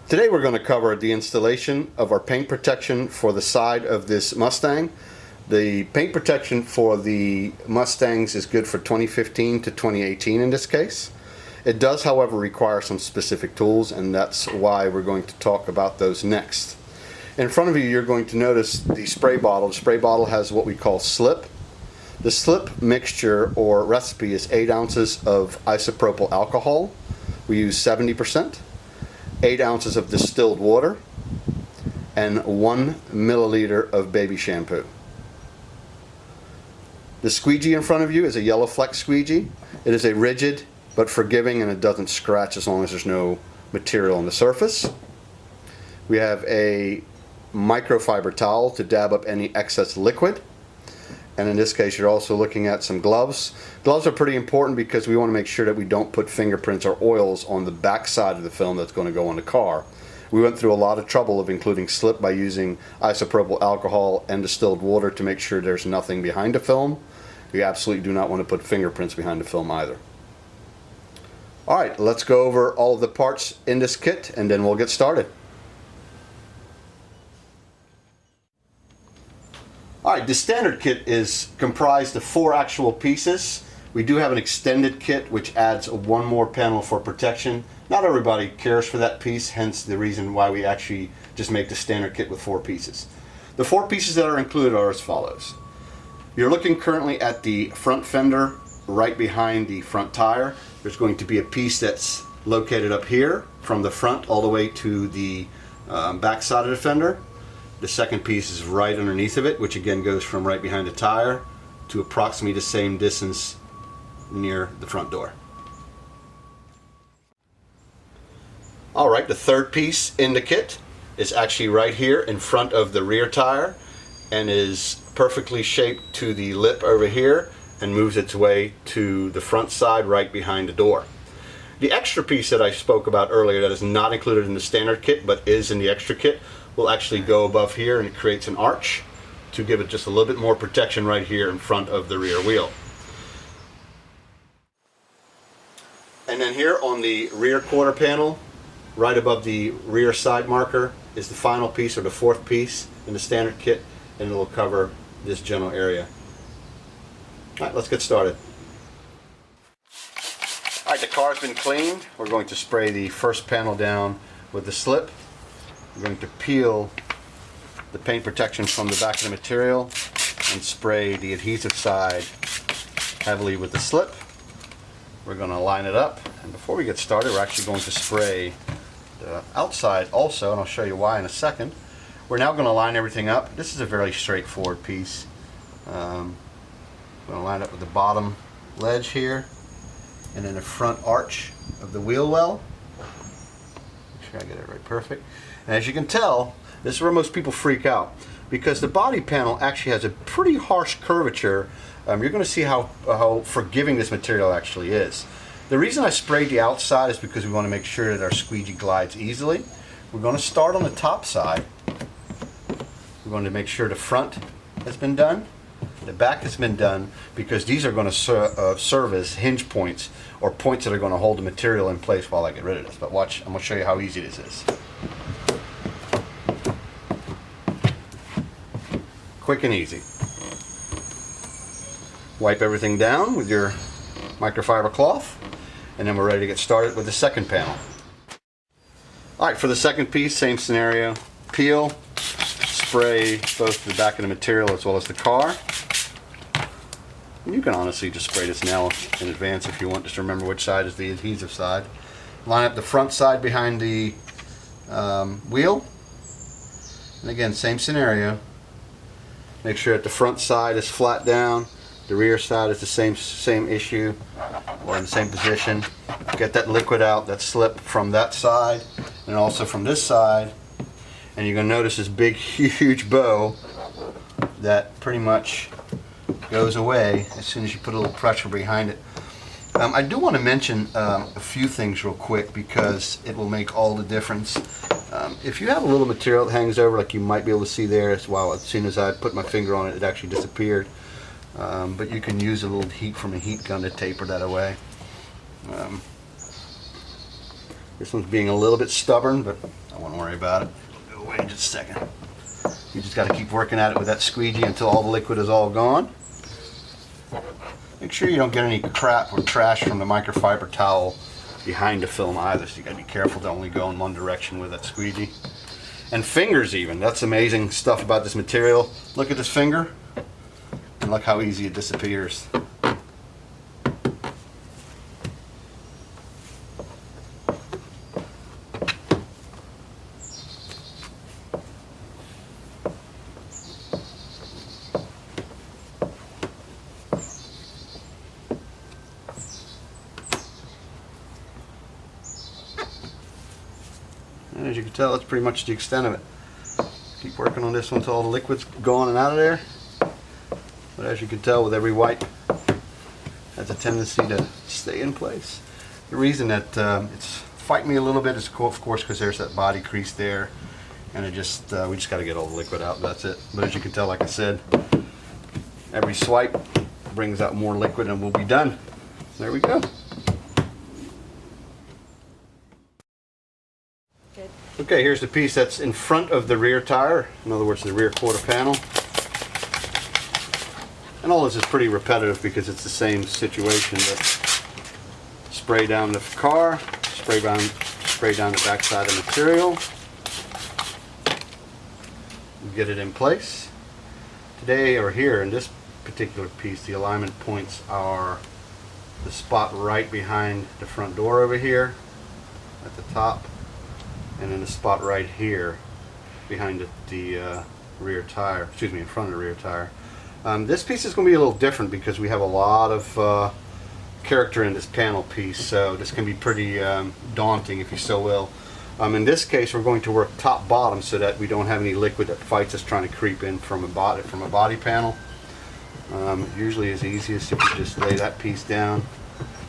Today we're going to cover the installation of our paint protection for the side of this Mustang. The paint protection for the Mustangs is good for 2015 to 2018 in this case. It does, however, require some specific tools, and that's why we're going to talk about those next. In front of you, you're going to notice the spray bottle. The spray bottle has what we call slip. The slip mixture or recipe is 8 ounces of isopropyl alcohol. We use 70%. 8 ounces of distilled water, and 1 milliliter of baby shampoo. The squeegee in front of you is a yellow flex squeegee. It is a rigid but forgiving, and it doesn't scratch as long as there's no material on the surface. We have a microfiber towel to dab up any excess liquid. And in this case, you're also looking at some gloves. Gloves are pretty important because we want to make sure that we don't put fingerprints or oils on the back side of the film that's going to go on the car. We went through a lot of trouble of including slip by using isopropyl alcohol and distilled water to make sure there's nothing behind the film. We absolutely do not want to put fingerprints behind the film either. Alright, let's go over all of the parts in this kit and then we'll get started. Alright, the standard kit is comprised of 4 actual pieces. We do have an extended kit which adds 1 more panel for protection. Not everybody cares for that piece, hence the reason why we actually just make the standard kit with 4 pieces. The 4 pieces that are included are as follows. You're looking currently at the front fender right behind the front tire. There's going to be a piece that's located up here from the front all the way to the back side of the fender. The second piece is right underneath of it, which again goes from right behind the tire to approximately the same distance near the front door. Alright, the third piece in the kit is actually right here in front of the rear tire and is perfectly shaped to the lip over here and moves its way to the front side right behind the door. The extra piece that I spoke about earlier that is not included in the standard kit but is in the extra kit will actually go above here, and it creates an arch to give it just a little bit more protection right here in front of the rear wheel. And then here on the rear quarter panel, right above the rear side marker, is the final piece or the 4th piece in the standard kit, and it will cover this general area. Alright, let's get started. Alright, the car's been cleaned. We're going to spray the first panel down with the slip. We're going to peel the paint protection from the back of the material and spray the adhesive side heavily with the slip. We're going to line it up, and before we get started we're actually going to spray the outside also, and I'll show you why in a second. We're now going to line everything up. This is a very straightforward piece. I'm going to line up with the bottom ledge here and then the front arch of the wheel well. Make sure I get it right perfect. And as you can tell, this is where most people freak out because the body panel actually has a pretty harsh curvature. You're going to see how forgiving this material actually is. The reason I sprayed the outside is because we want to make sure that our squeegee glides easily. We're going to start on the top side. We're going to make sure the front has been done, the back has been done, because these are going to serve as hinge points or points that are going to hold the material in place while I get rid of this. But watch, I'm going to show you how easy this is. Quick and easy. Wipe everything down with your microfiber cloth, and then we're ready to get started with the second panel. Alright, for the second piece, same scenario. Peel, spray both the back of the material as well as the car. And you can honestly just spray this now in advance if you want, just to remember which side is the adhesive side. Line up the front side behind the wheel, and again, same scenario. Make sure that the front side is flat down, the rear side is the same issue, or in the same position. Get that liquid out, that slip from that side, and also from this side. And you're going to notice this big, huge bow that pretty much goes away as soon as you put a little pressure behind it. I do want to mention a few things real quick because it will make all the difference. If you have a little material that hangs over, like you might be able to see there, as soon as I put my finger on it, it actually disappeared. But you can use a little heat from a heat gun to taper that away. This one's being a little bit stubborn, but I won't worry about it. It'll go away in just a second. You just got to keep working at it with that squeegee until all the liquid is all gone. Make sure you don't get any crap or trash from the microfiber towel behind the film either, so you got to be careful to only go in one direction with that squeegee. And fingers even. That's amazing stuff about this material. Look at this finger, and look how easy it disappears. And as you can tell, that's pretty much the extent of it. Keep working on this one until all the liquid's gone and out of there. But as you can tell, with every wipe, it has a tendency to stay in place. The reason that it's fighting me a little bit is, of course, because there's that body crease there, and we just got to get all the liquid out. That's it. But as you can tell, like I said, every swipe brings out more liquid, and we'll be done. There we go. Okay, here's the piece that's in front of the rear tire, in other words the rear quarter panel. And all this is pretty repetitive because it's the same situation. But spray down the car, spray down the backside of the material, get it in place. Today, or here in this particular piece, the alignment points are the spot right behind the front door over here at the top, and then the spot right here behind the rear tire, excuse me, in front of the rear tire. This piece is going to be a little different because we have a lot of character in this panel piece, so this can be pretty daunting, if you so will. In this case, we're going to work top bottom so that we don't have any liquid that fights us trying to creep in from a body panel. Usually it's easiest if we just lay that piece down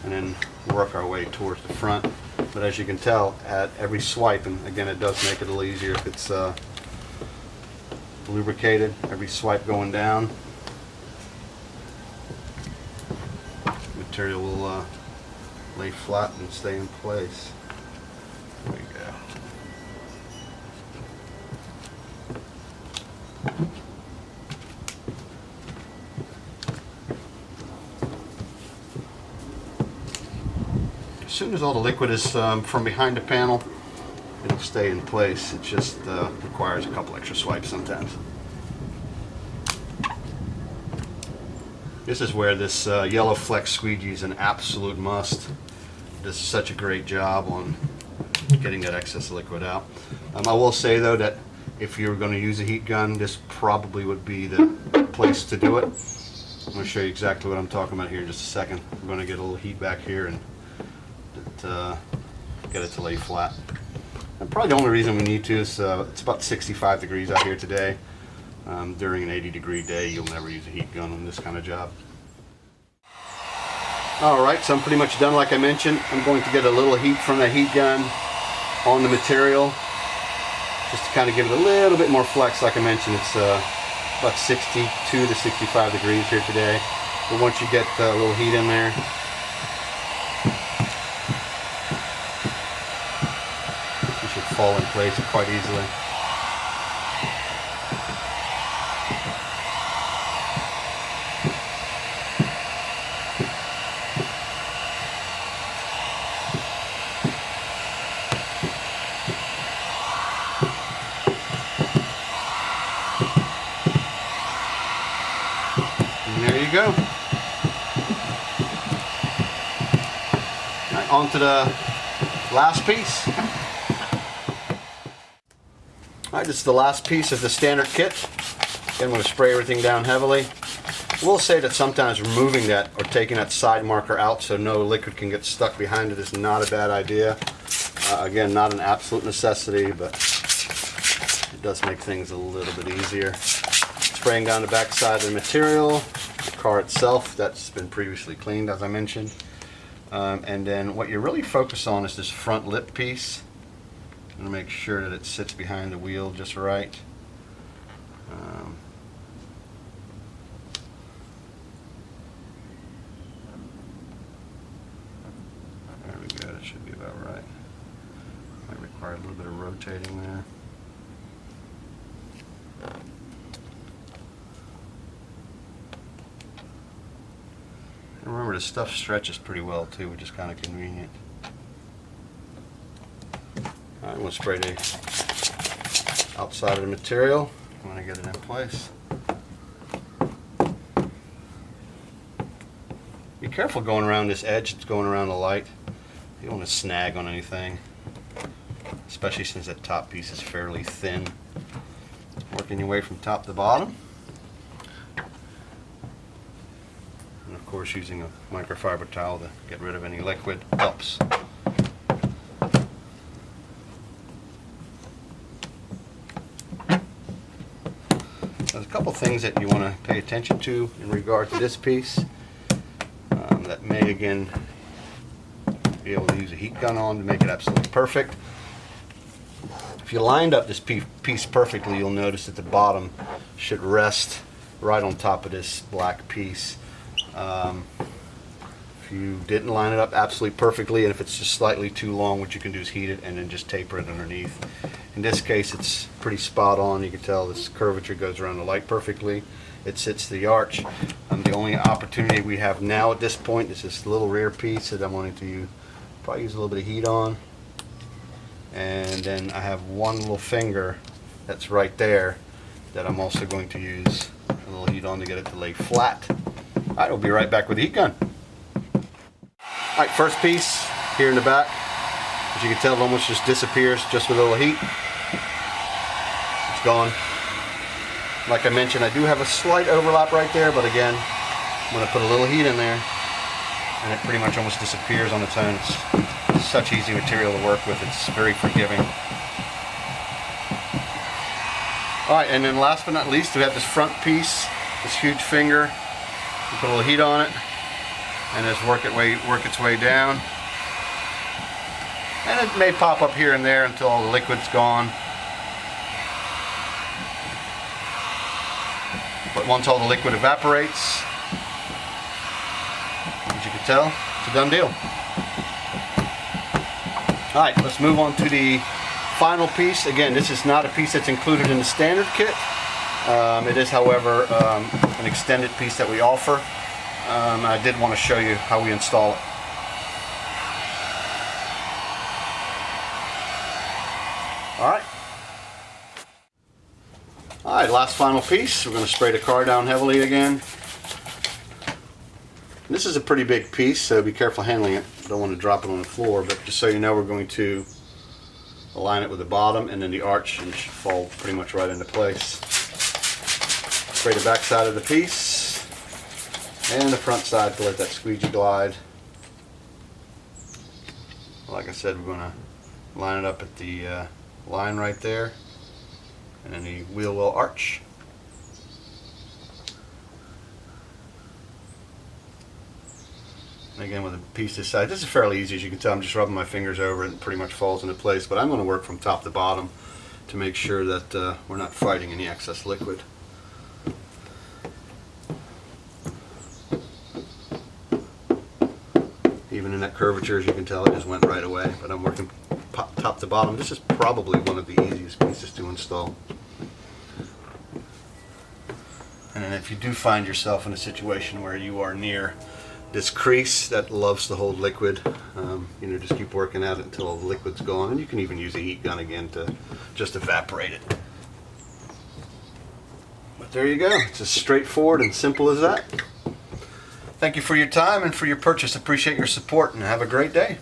and then work our way towards the front. But as you can tell, at every swipe, and again it does make it a little easier if it's lubricated, every swipe going down, material will lay flat and stay in place. There we go. As soon as all the liquid is from behind the panel, it'll stay in place. It just requires a couple extra swipes sometimes. This is where this yellow flex squeegee is an absolute must. Does such a great job on getting that excess liquid out. I will say though that if you're going to use a heat gun, this probably would be the place to do it. I'm going to show you exactly what I'm talking about here in just a second. I'm going to get a little heat back here and get it to lay flat. And probably the only reason we need to is it's about 65 degrees out here today. During an 80-degree day, you'll never use a heat gun on this kind of job. Alright, so I'm pretty much done like I mentioned. I'm going to get a little heat from the heat gun on the material, just to kind of give it a little bit more flex. Like I mentioned, it's about 62 to 65 degrees here today. But once you get a little heat in there, it should fall in place quite easily. There you go. Right, on to the last piece. Alright, this is the last piece of the standard kit. Again, I'm going to spray everything down heavily. I will say that sometimes removing that or taking that side marker out so no liquid can get stuck behind it is not a bad idea. Again, not an absolute necessity, but it does make things a little bit easier. Spraying down the back side of the material, the car itself, that's been previously cleaned as I mentioned. And then what you really focus on is this front lip piece. I'm going to make sure that it sits behind the wheel just right. There we go, that should be about right. little bit of rotating there. And remember, the stuff stretches pretty well too, which is kind of convenient. Alright, we'll spray the outside of the material. I'm going to get it in place. Be careful going around this edge that's going around the light. You don't want to snag on anything, especially since that top piece is fairly thin. Working your way from top to bottom. And of course, using a microfiber towel to get rid of any liquid helps. There's a couple things that you want to pay attention to in regard to this piece that may again be able to use a heat gun on to make it absolutely perfect. If you lined up this piece perfectly, you'll notice that the bottom should rest right on top of this black piece. If you didn't line it up absolutely perfectly, and if it's just slightly too long, what you can do is heat it and then just taper it underneath. In this case, it's pretty spot on. You can tell this curvature goes around the light perfectly. It sits the arch. The only opportunity we have now at this point is this little rear piece that I'm wanting to probably use a little bit of heat on. And then I have one little finger that's right there that I'm also going to use a little heat on to get it to lay flat. Alright, we'll be right back with the heat gun. Alright, first piece here in the back. As you can tell, it almost just disappears just with a little heat. It's gone. Like I mentioned, I do have a slight overlap right there, but again, I'm going to put a little heat in there and it pretty much almost disappears on its own. It's such easy material to work with. It's very forgiving. Alright, and then last but not least, we have this front piece, this huge finger. You put a little heat on it and just work its way down. And it may pop up here and there until all the liquid's gone. But once all the liquid evaporates, as you can tell, it's a done deal. Alright, let's move on to the final piece. Again, this is not a piece that's included in the standard kit. It is, however, an extended piece that we offer. I did want to show you how we install it. Alright, last final piece. We're going to spray the car down heavily again. This is a pretty big piece, so be careful handling it. Don't want to drop it on the floor, but just so you know, we're going to align it with the bottom and then the arch, and it should fall pretty much right into place. Spray the back side of the piece and the front side to let that squeegee glide. Like I said, we're going to line it up at the line right there, and then the wheel well arch. And again, with a piece this size, this is fairly easy. As you can tell, I'm just rubbing my fingers over it and it pretty much falls into place, but I'm going to work from top to bottom to make sure that we're not fighting any excess liquid. Even in that curvature, as you can tell, it just went right away, but I'm working top to bottom. This is probably one of the easiest pieces to install. And then if you do find yourself in a situation where you are near this crease that loves to hold liquid, you know, just keep working at it until the liquid's gone, and you can even use a heat gun again to just evaporate it. But there you go. It's as straightforward and simple as that. Thank you for your time and for your purchase. Appreciate your support, and have a great day.